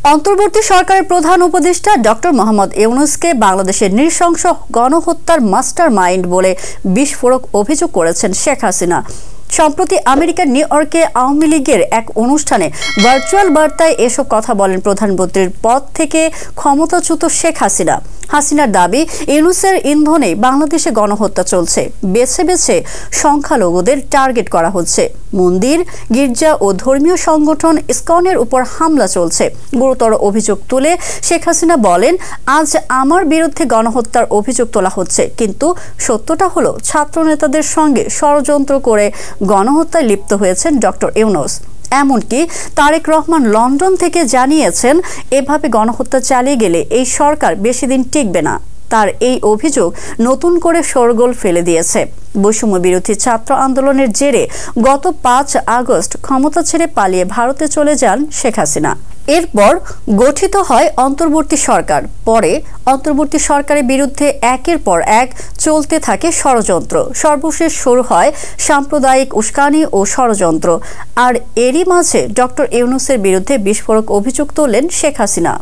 অন্তর্বর্তী সরকারের প্রধান উপদেষ্টা ডক্টর মোহাম্মদ ইউনূসকে বাংলাদেশের নৃশংস গণহত্যার মাস্টার মাইন্ড বলে বিস্ফোরক অভিযোগ করেছেন শেখ হাসিনা। সম্প্রতি আমেরিকার নিউ ইয়র্কে আওয়ামী লীগের এক অনুষ্ঠানে ভার্চুয়াল বার্তায় এসব কথা বলেন প্রধানমন্ত্রীর পদ থেকে ক্ষমতাচ্যুত শেখ হাসিনা। হাসিনার দাবি, ইউনূসের ইন্ধনে বাংলাদেশে গণহত্যা চলছে, বেছে বেছে সংখ্যালঘুদের টার্গেট করা হচ্ছে। মন্দির, গির্জা ও ধর্মীয় সংগঠন ইসকনের উপর হামলা চলছে। গুরুতর অভিযোগ তুলে শেখ হাসিনা বলেন, আজ আমার বিরুদ্ধে গণহত্যার অভিযোগ তোলা হচ্ছে, কিন্তু সত্যটা হলো ছাত্রনেতাদের সঙ্গে ষড়যন্ত্র করে গণহত্যায় লিপ্ত হয়েছেন ডক্টর ইউনূস। এমনকি তারেক রহমান লন্ডন থেকে জানিয়েছেন, এভাবে গণহত্যা চালিয়ে গেলে এই সরকার বেশি দিন টিকবে না। তার এই অভিযোগ নতুন করে শোরগোল ফেলে দিয়েছে। বৈষম্য বিরোধী ছাত্র আন্দোলনের জেরে গত ৫ আগস্ট ক্ষমতা ছেড়ে পালিয়ে ভারতে চলে যান শেখ হাসিনা। এরপর গঠিত হয় অন্তর্বর্তী সরকার। পরে অন্তর্বর্তী সরকারের বিরুদ্ধে একের পর এক চলতে থাকে ষড়যন্ত্র। সর্বশেষ শুরু হয় সাম্প্রদায়িক উস্কানি ও ষড়যন্ত্র। আর এরই মাঝে ডক্টর ইউনূসের বিরুদ্ধে বিস্ফোরক অভিযোগ তোলেন শেখ হাসিনা।